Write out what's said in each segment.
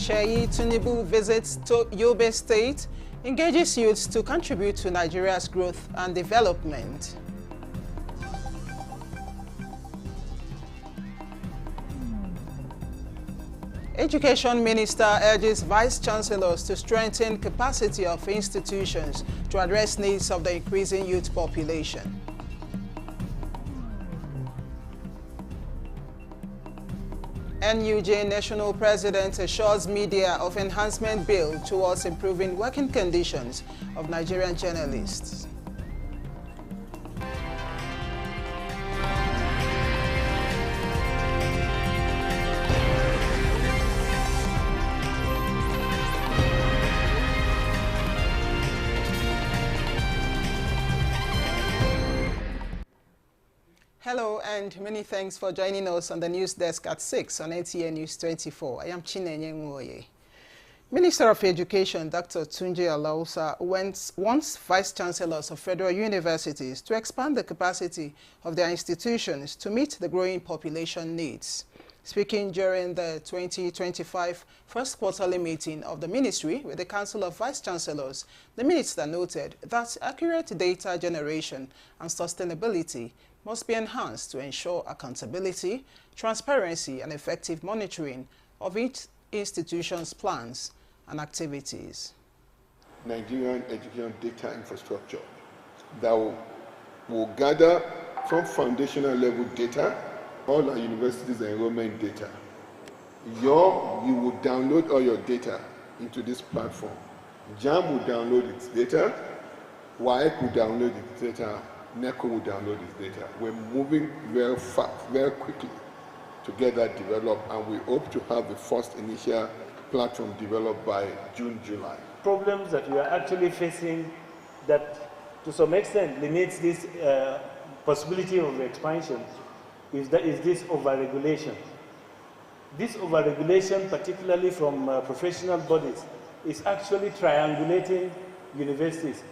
Sheyi Tinubu visits to Yobe State, engages youths to contribute to Nigeria's growth and development. Education Minister urges Vice Chancellors to strengthen capacity of institutions to address needs of the increasing youth population. NUJ National President assures media of enhancement bill towards improving working conditions of Nigerian journalists. Hello and many thanks for joining us on the news desk at 6 on NTA News 24. I am Chinenye Nwoye. Minister of Education Dr. Tunji Alausa wants Vice Chancellors of federal universities to expand the capacity of their institutions to meet the growing population needs. Speaking during the 2025 first quarterly meeting of the Ministry with the Council of Vice Chancellors, the Minister noted that accurate data generation and sustainability must be enhanced to ensure accountability, transparency, and effective monitoring of each institution's plans and activities. Nigerian education data infrastructure that will gather from foundational level data, all our universities' enrollment data. You will download all your data into this platform. JAM will download its data, WAEC will download its data, NECO will download its data. We're moving very fast, very quickly to get that developed, and we hope to have the first initial platform developed by June, July. Problems that we are actually facing that to some extent limits this possibility of expansion is this overregulation. This overregulation, particularly from professional bodies, is actually triangulating universities.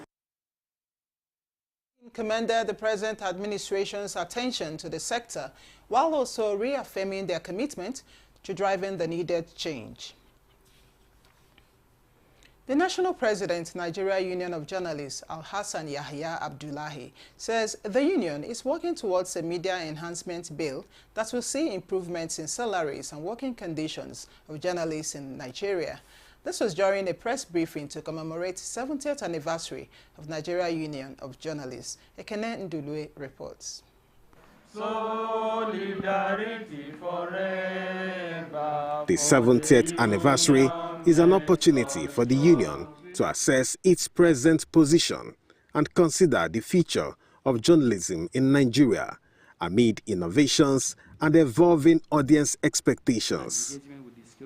Commended the present administration's attention to the sector while also reaffirming their commitment to driving the needed change. The National President, Nigeria Union of Journalists, Al-Hassan Yahya Abdullahi, says the union is working towards a media enhancement bill that will see improvements in salaries and working conditions of journalists in Nigeria. This was during a press briefing to commemorate the 70th anniversary of Nigeria Union of Journalists. Ekene Ndulue reports. Solidarity forever. The 70th anniversary is an opportunity for the union to assess its present position and consider the future of journalism in Nigeria amid innovations and evolving audience expectations.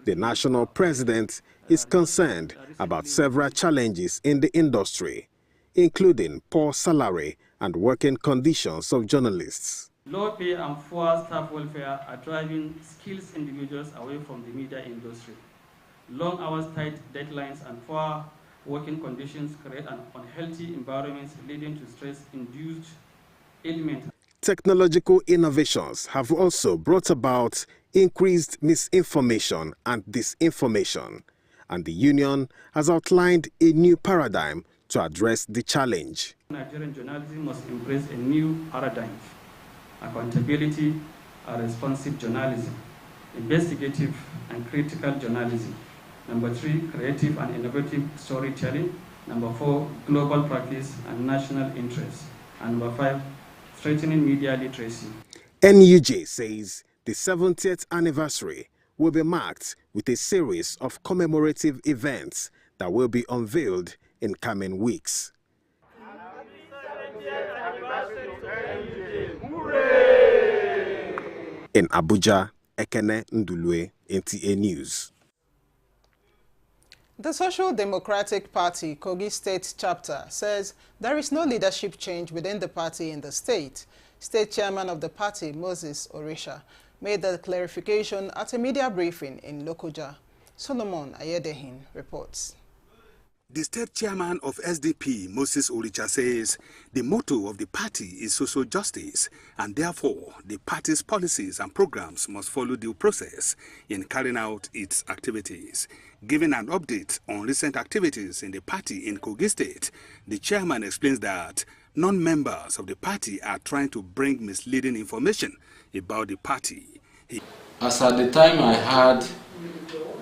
The national president is concerned about several challenges in the industry, including poor salary and working conditions of journalists. Low pay and poor staff welfare are driving skilled individuals away from the media industry. Long hours, tight deadlines, and poor working conditions create an unhealthy environment leading to stress-induced ailments. Technological innovations have also brought about increased misinformation and disinformation, and the union has outlined a new paradigm to address the challenge. Nigerian journalism must embrace a new paradigm: accountability and responsive journalism, investigative and critical journalism. Number 3, creative and innovative storytelling. Number 4, global practice and national interest. And number 5, strengthening media literacy. NUJ says the 70th anniversary will be marked with a series of commemorative events that will be unveiled in coming weeks. In Abuja, Ekene Ndulue, NTA News. The Social Democratic Party, Kogi State Chapter, says there is no leadership change within the party in the state. State Chairman of the party, Moses Orisha, made the clarification at a media briefing in Lokoja. Solomon Ayedehin reports. The state chairman of SDP, Moses Oricha, says the motto of the party is social justice, and therefore the party's policies and programs must follow due process in carrying out its activities. Giving an update on recent activities in the party in Kogi State, the chairman explains that non-members of the party are trying to bring misleading information about the party. As at the time I heard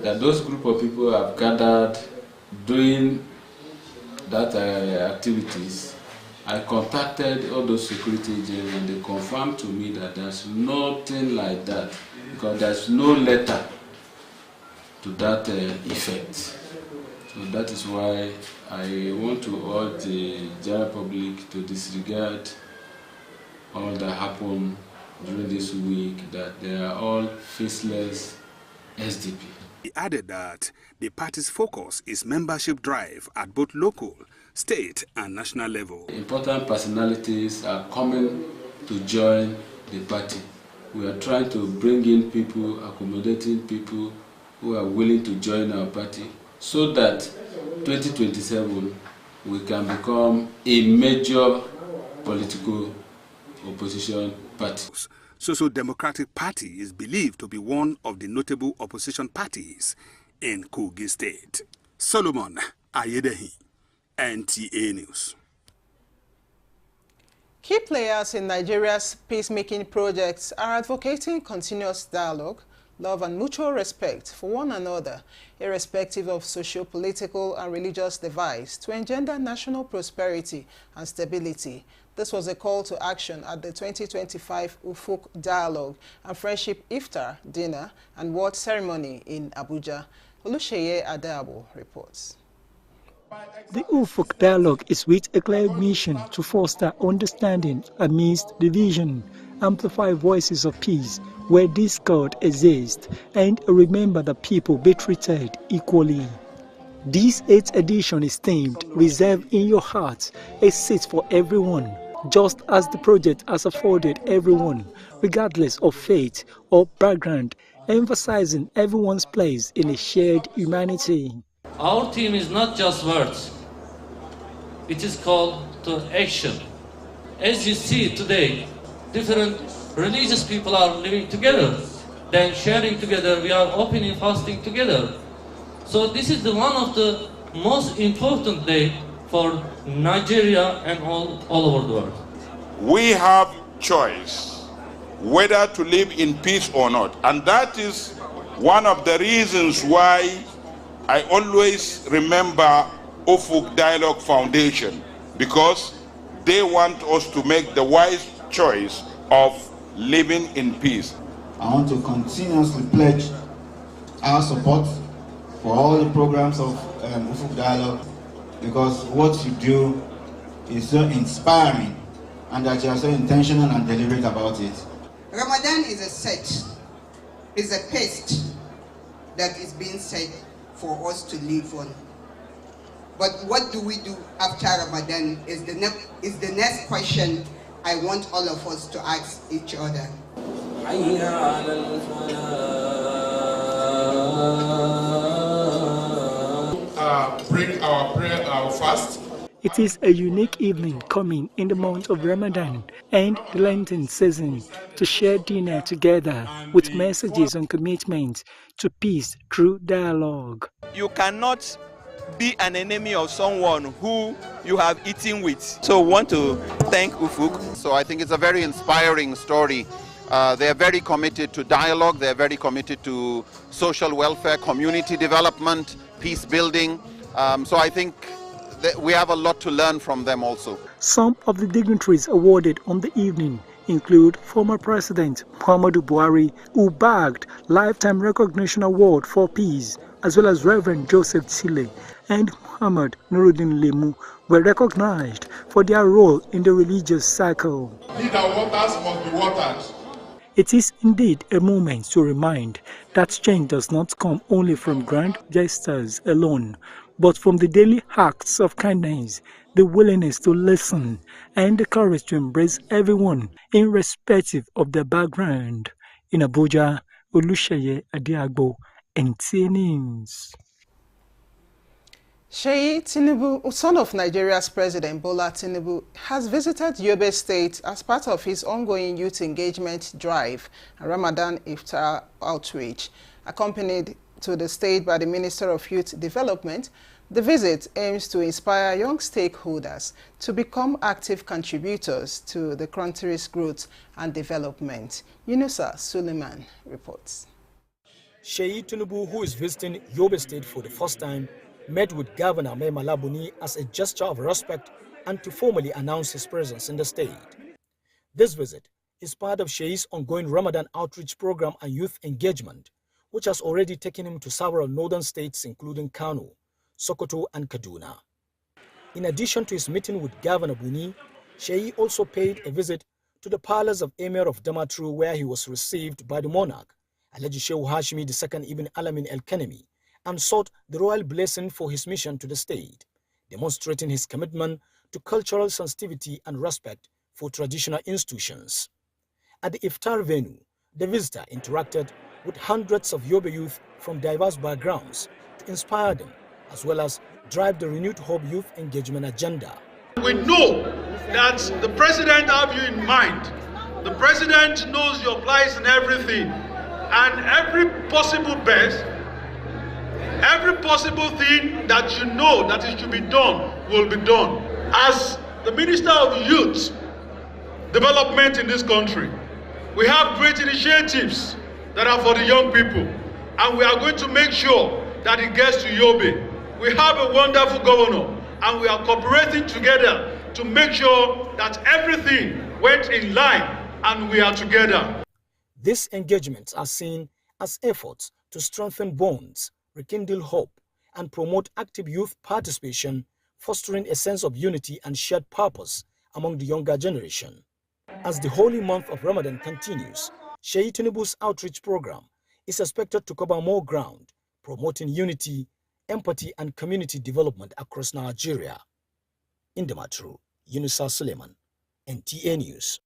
that those group of people have gathered doing that activities, I contacted all those security agents and they confirmed to me that there's nothing like that, because there's no letter to that effect. So that is why I want to urge the general public to disregard all that happened during this week, that they are all faceless SDP. He added that the party's focus is membership drive at both local, state and national level. Important personalities are coming to join the party. We are trying to bring in people, accommodating people who are willing to join our party, so that 2027 we can become a major political opposition party. Social Democratic Party is believed to be one of the notable opposition parties in Kogi State. Solomon Ayedehi, NTA News. Key players in Nigeria's peacemaking projects are advocating continuous dialogue, love and mutual respect for one another, irrespective of socio-political and religious divides, to engender national prosperity and stability. This was a call to action at the 2025 Ufuk Dialogue and Friendship Iftar Dinner and Word Ceremony in Abuja. Olusheye Adeabo reports. The Ufuk Dialogue is with a clear mission to foster understanding amidst division, amplify voices of peace where discord exists, and remember that people be treated equally. This 8th edition is themed Reserve in Your Heart, a seat for everyone, just as the project has afforded everyone, regardless of faith or background, emphasizing everyone's place in a shared humanity. Our theme is not just words, it is called to action. As you see today, different religious people are living together, then sharing together, we are opening fasting together. So this is one of the most important days for Nigeria and all over the world. We have choice whether to live in peace or not, and that is one of the reasons why I always remember Ufuk Dialogue Foundation, because they want us to make the wise choice of living in peace. I want to continuously pledge our support for all the programs of Ufuk Dialogue, because what you do is so inspiring and that you are so intentional and deliberate about it. Ramadan is a set, is a paste that is being set for us to live on. But what do we do after Ramadan is the next question I want all of us to ask each other. Bring our prayer, our fast. It is a unique evening coming in the month of Ramadan and the Lenten season to share dinner together with messages on commitment to peace through dialogue. You cannot be an enemy of someone who you have eaten with. So I want to thank Ufuk. So I think it's a very inspiring story. They are very committed to dialogue, they are very committed to social welfare, community development, peace building. So I think we have a lot to learn from them also. Some of the dignitaries awarded on the evening include former President Muhammadu Buhari, who bagged Lifetime Recognition Award for Peace, as well as Reverend Joseph Tsile and Muhammad Nuruddin Lemu were recognized for their role in the religious cycle. He that waters must be watered. It is indeed a moment to remind that change does not come only from grand gestures alone, but from the daily acts of kindness, the willingness to listen, and the courage to embrace everyone irrespective of their background. In Abuja, Olusheye Adeabo, NTA News. Sheyi Tinubu, son of Nigeria's President Bola Tinubu, has visited Yobe State as part of his ongoing youth engagement drive and Ramadan Iftar outreach. Accompanied to the state by the Minister of Youth Development, the visit aims to inspire young stakeholders to become active contributors to the country's growth and development. Yunusa Suleiman reports. Sheyi Tinubu, who is visiting Yobe State for the first time, met with Governor Mai Mala Buni as a gesture of respect and to formally announce his presence in the state. This visit is part of Sheyi's ongoing Ramadan outreach program and youth engagement, which has already taken him to several northern states including Kano, Sokoto and Kaduna. In addition to his meeting with Governor Buni, Sheyi also paid a visit to the palace of Emir of Damaturu, where he was received by the monarch, Alhaji Shehu Hashimi II Ibn Alamin El-Kanemi, and sought the royal blessing for his mission to the state, demonstrating his commitment to cultural sensitivity and respect for traditional institutions. At the Iftar venue, the visitor interacted with hundreds of Yobe youth from diverse backgrounds to inspire them, as well as drive the renewed Hope Youth Engagement agenda. We know that the president has you in mind. The president knows your plights and everything, and every possible best, every possible thing that you know that it should be done will be done. As the Minister of Youth Development in this country, we have great initiatives that are for the young people, and we are going to make sure that it gets to Yobe. We have a wonderful governor, and we are cooperating together to make sure that everything went in line and we are together. These engagements are seen as efforts to strengthen bonds, rekindle hope, and promote active youth participation, fostering a sense of unity and shared purpose among the younger generation. As the holy month of Ramadan continues, Sheyi Tinubu's outreach program is expected to cover more ground, promoting unity, empathy, and community development across Nigeria. In Damaturu, Yunusa Suleiman, NTA News.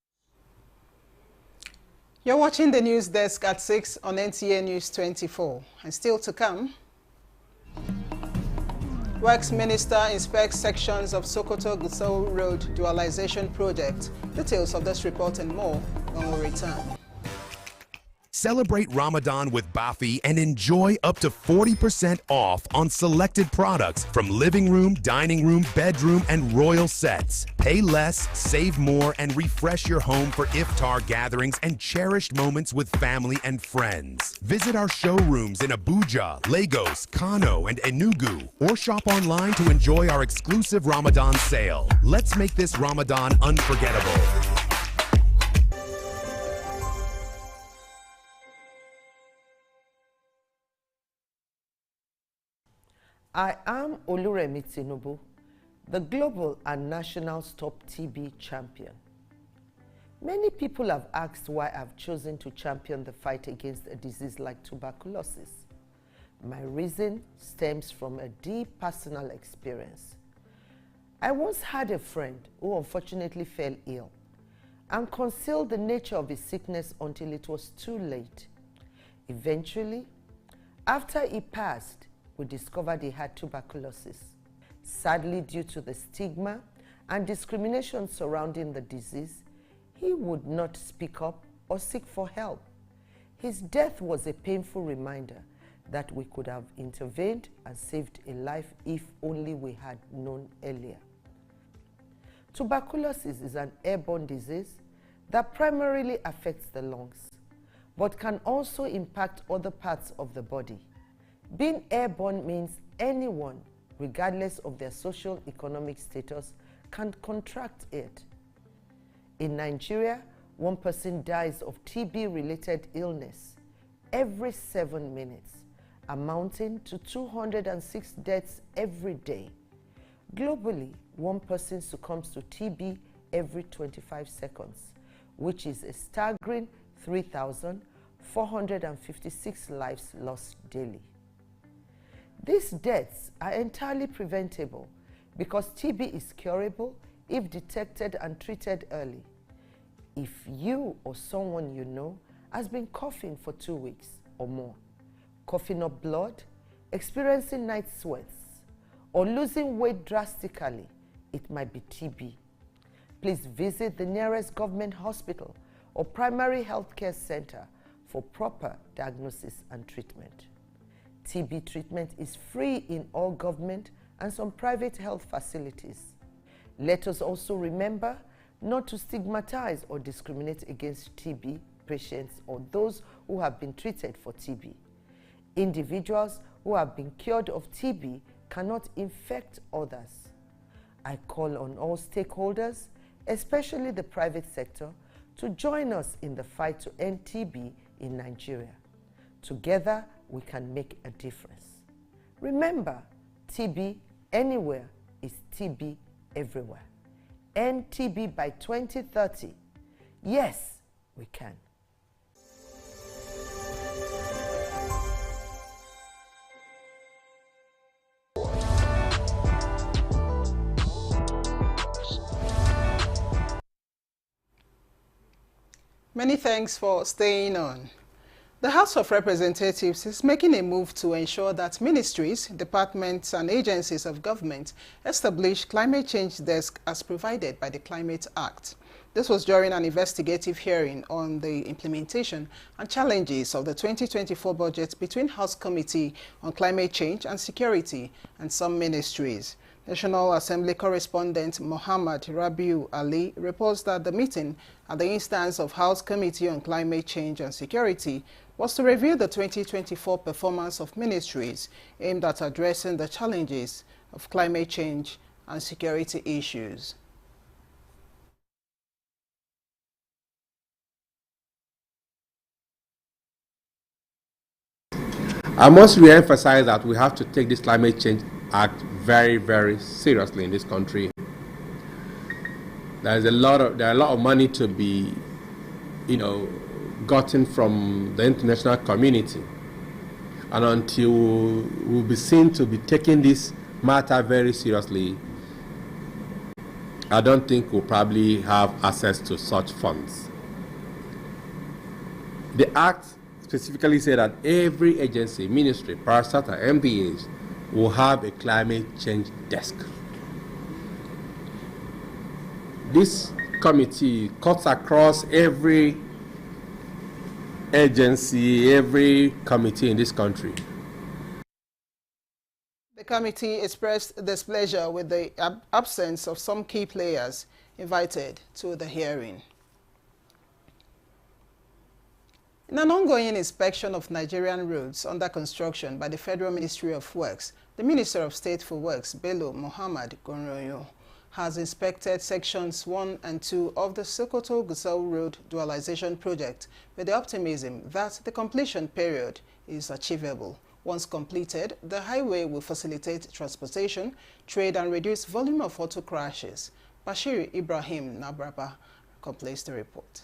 You're watching the news desk at 6 on NTA News 24. And still to come, Works Minister inspects sections of Sokoto-Gusau Road dualization project. Details of this report and more when we return. Celebrate Ramadan with Bafi and enjoy up to 40% off on selected products from living room, dining room, bedroom, and royal sets. Pay less, save more, and refresh your home for iftar gatherings and cherished moments with family and friends. Visit our showrooms in Abuja, Lagos, Kano, and Enugu, or shop online to enjoy our exclusive Ramadan sale. Let's make this Ramadan unforgettable. I am Oluremi Tinubu, the global and national Stop TB champion. Many people have asked why I've chosen to champion the fight against a disease like tuberculosis. My reason stems from a deep personal experience. I once had a friend who unfortunately fell ill and concealed the nature of his sickness until it was too late. Eventually, after he passed, we discovered he had tuberculosis. Sadly, due to the stigma and discrimination surrounding the disease, he would not speak up or seek for help. His death was a painful reminder that we could have intervened and saved a life if only we had known earlier. Tuberculosis is an airborne disease that primarily affects the lungs, but can also impact other parts of the body. Being airborne means anyone, regardless of their social economic status, can contract it. In Nigeria, one person dies of TB-related illness every 7 minutes, amounting to 206 deaths every day. Globally, one person succumbs to TB every 25 seconds, which is a staggering 3,456 lives lost daily. These deaths are entirely preventable because TB is curable if detected and treated early. If you or someone you know has been coughing for 2 weeks or more, coughing up blood, experiencing night sweats, or losing weight drastically, it might be TB. Please visit the nearest government hospital or primary health care center for proper diagnosis and treatment. TB treatment is free in all government and some private health facilities. Let us also remember not to stigmatize or discriminate against TB patients or those who have been treated for TB. Individuals who have been cured of TB cannot infect others. I call on all stakeholders, especially the private sector, to join us in the fight to end TB in Nigeria. Together, we can make a difference. Remember, TB anywhere is TB everywhere. End TB by 2030. Yes, we can. Many thanks for staying on. The House of Representatives is making a move to ensure that ministries, departments and agencies of government establish climate change desk as provided by the Climate Act. This was during an investigative hearing on the implementation and challenges of the 2024 budget between House Committee on Climate Change and Security and some ministries. National Assembly correspondent Mohammed Rabiu Ali reports that the meeting at the instance of House Committee on Climate Change and Security was to review the 2024 performance of ministries aimed at addressing the challenges of climate change and security issues. I must re-emphasize that we have to take this Climate Change Act very, very seriously in this country. There are a lot of money to be, gotten from the international community, and until we'll be seen to be taking this matter very seriously, I don't think we'll probably have access to such funds. The Act specifically said that every agency, ministry, parastatal, MDAs will have a climate change desk. This committee cuts across every agency, every committee in this country. The committee expressed displeasure with the absence of some key players invited to the hearing. In an ongoing inspection of Nigerian roads under construction by the Federal Ministry of Works, the Minister of State for Works, Bello Muhammad Gonroyo, has inspected sections 1 and 2 of the Sokoto-Gusau Road Dualization Project with the optimism that the completion period is achievable. Once completed, the highway will facilitate transportation, trade and reduce volume of auto crashes. Bashir Ibrahim Nabraba completes the report.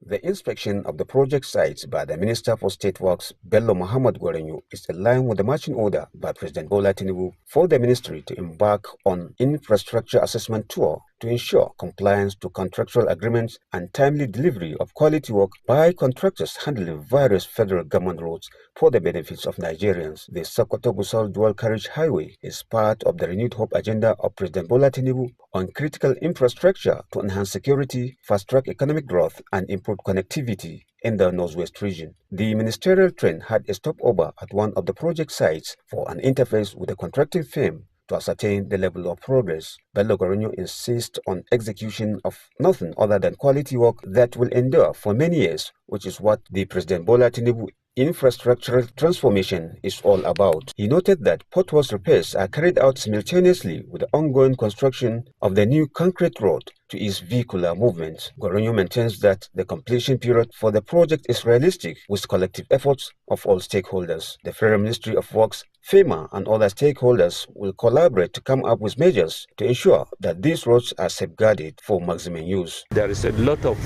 The inspection of the project sites by the Minister for State Works, Bello Muhammad Gonroyo, is in line with the marching order by President Bola Tinubu for the ministry to embark on infrastructure assessment tour to ensure compliance to contractual agreements and timely delivery of quality work by contractors handling various federal government roads for the benefits of Nigerians. The Sokoto-Gusau dual carriage highway is part of the renewed hope agenda of President Bola Tinubu on critical infrastructure to enhance security, fast-track economic growth, and improve connectivity in the Northwest region. The ministerial train had a stopover at one of the project sites for an interface with the contracting firm to ascertain the level of progress. Bello Gonroyo insists on execution of nothing other than quality work that will endure for many years, which is what the President Bola Tinubu infrastructural transformation is all about. He noted that potholes repairs are carried out simultaneously with the ongoing construction of the new concrete road to ease vehicular movements. Gonroyo maintains that the completion period for the project is realistic with collective efforts of all stakeholders. The Federal Ministry of Works, FEMA, and other stakeholders will collaborate to come up with measures to ensure that these roads are safeguarded for maximum use. There is a lot of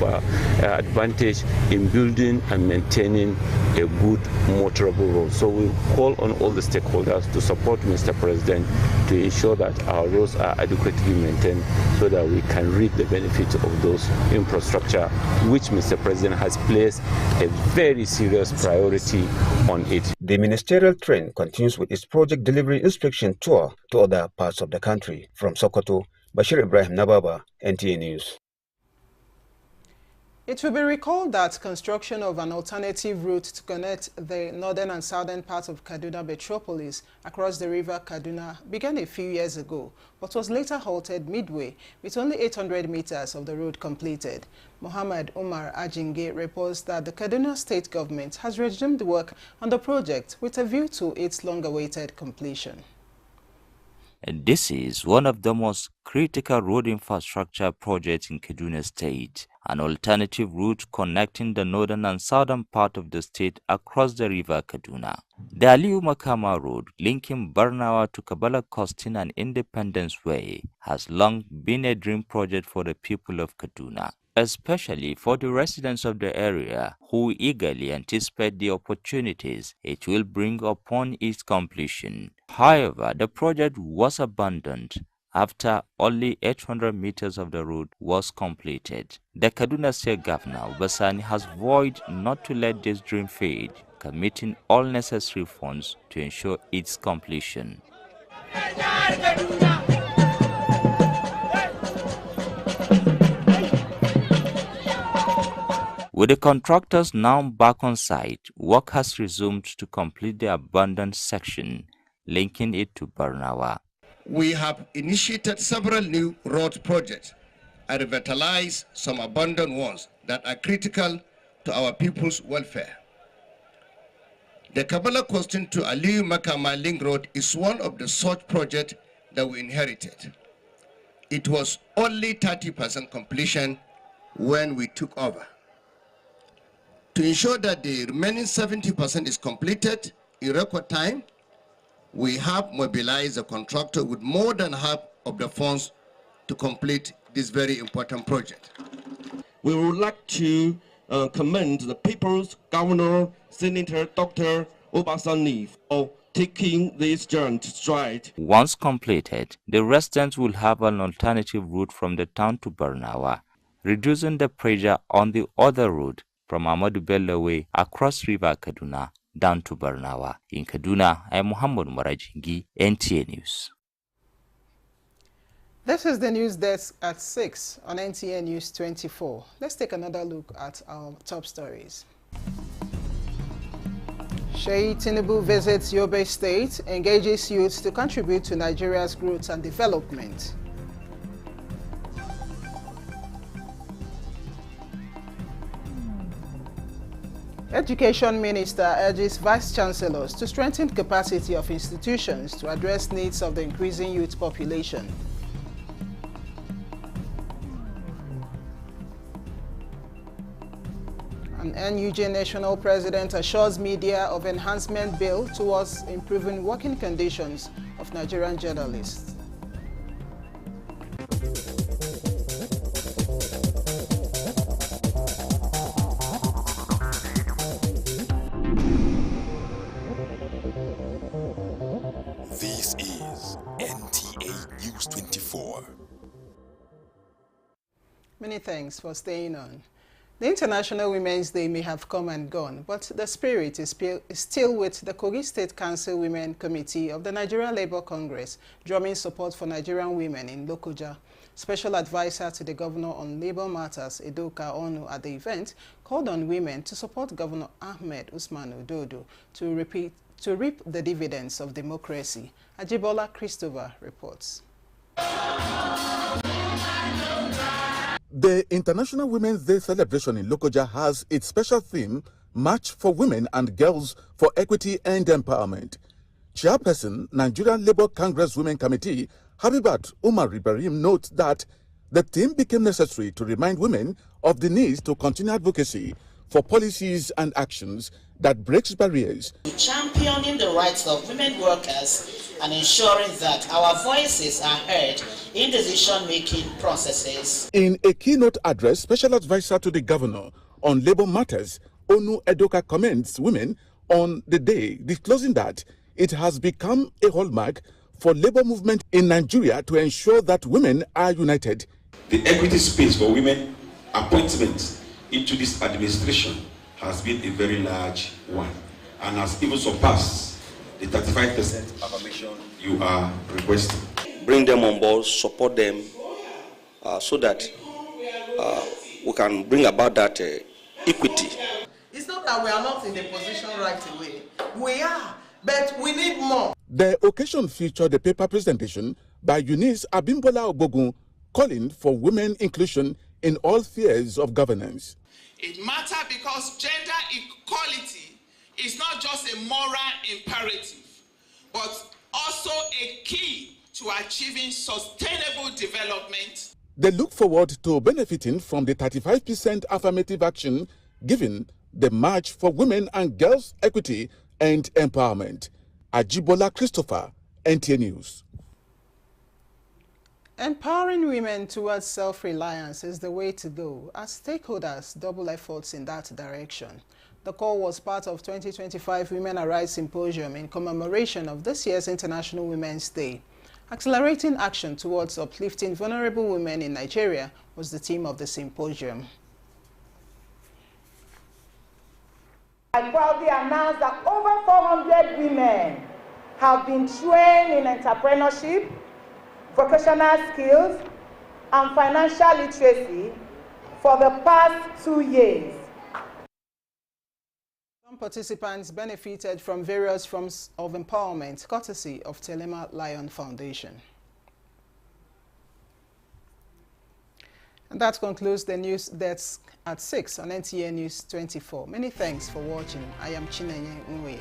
advantage in building and maintaining a good motorable road. So we call on all the stakeholders to support Mr. President to ensure that our roads are adequately maintained so that we can reap the benefits of those infrastructure, which Mr. President has placed a very serious priority on it. The ministerial train continues with its project delivery inspection tour to other parts of the country. From Sokoto, Bashir Ibrahim Nababa, NTA News. It will be recalled that construction of an alternative route to connect the northern and southern parts of Kaduna metropolis across the river Kaduna began a few years ago, but was later halted midway with only 800 meters of the road completed. Muhammad Umar Ajinge reports that the Kaduna state government has resumed work on the project with a view to its long-awaited completion. This is one of the most critical road infrastructure projects in Kaduna State, an alternative route connecting the northern and southern part of the state across the river Kaduna. The Aliyu Makama Road, linking Barnawa to Kabala Costin and Independence Way, has long been a dream project for the people of Kaduna, especially for the residents of the area who eagerly anticipate the opportunities it will bring upon its completion. However, the project was abandoned after only 800 meters of the road was completed. The Kaduna State Governor, Basani, has vowed not to let this dream fade, committing all necessary funds to ensure its completion. With the contractors now back on site, work has resumed to complete the abandoned section, linking it to Barnawa. We have initiated several new road projects and revitalized some abandoned ones that are critical to our people's welfare. The Kabala Costin to Aliyu Makama Link Road is one of the such projects that we inherited. It was only 30% completion when we took over. To ensure that the remaining 70% is completed in record time, we have mobilized a contractor with more than half of the funds to complete this very important project. We would like to commend the People's Governor, Senator Dr. Obasani for taking this journey to stride. Once completed, the residents will have an alternative route from the town to Barnawa, reducing the pressure on the other route from Ahmadu Bello Way across River Kaduna down to Barnawa. In Kaduna, I am Muhammad Marajingi, NTA News. This is the news desk at 6 on NTA News 24. Let's take another look at our top stories. Sheyi Tinubu visits Yobe State, engages youths to contribute to Nigeria's growth and development. Education Minister urges Vice Chancellors to strengthen capacity of institutions to address needs of the increasing youth population. An NUJ National President assures media of enhancement bill towards improving working conditions of Nigerian journalists. This is NTA News 24. Many thanks for staying on. The International Women's Day may have come and gone, but the spirit is still with the Kogi State Council Women Committee of the Nigerian Labour Congress, drumming support for Nigerian women in Lokoja. Special advisor to the Governor on Labour Matters, Edoka Onu, at the event, called on women to support Governor Ahmed Usman Ododo to reap the dividends of democracy. Ajibola Christopher reports. The International Women's Day celebration in Lokoja has its special theme, March for Women and Girls for Equity and Empowerment. Chairperson, Nigerian Labour Congress Women Committee, Habibat Umar Ibrahim, notes that the theme became necessary to remind women of the need to continue advocacy for policies and actions that breaks barriers. Championing the rights of women workers and ensuring that our voices are heard in decision-making processes. In a keynote address, Special Advisor to the Governor on Labour Matters, Onu Edoka commends women on the day, disclosing that it has become a hallmark for labour movement in Nigeria to ensure that women are united. The equity space for women appointments into this administration has been a very large one. and has even surpassed the 35% affirmation you are requesting. Bring them on board, support them, so that we can bring about that equity. It's not that we are not in a position right away. We are, but we need more. The occasion featured a paper presentation by Eunice Abimbola Obogun calling for women inclusion in all spheres of governance. It matters because gender equality is not just a moral imperative, but also a key to achieving sustainable development. They look forward to benefiting from the 35% affirmative action given the March for Women and Girls Equity and Empowerment. Ajibola Christopher, NTA News. Empowering women towards self-reliance is the way to go as stakeholders double efforts in that direction. The call was part of 2025 Women Arise Symposium in commemoration of this year's International Women's Day. Accelerating action towards uplifting vulnerable women in Nigeria was the theme of the symposium. I proudly announce that over 400 women have been trained in entrepreneurship, vocational skills, and financial literacy for the past 2 years. Some participants benefited from various forms of empowerment, courtesy of Telema Lion Foundation. And that concludes the news desk at 6 on NTA News 24. Many thanks for watching. I am Chinenye Nwe.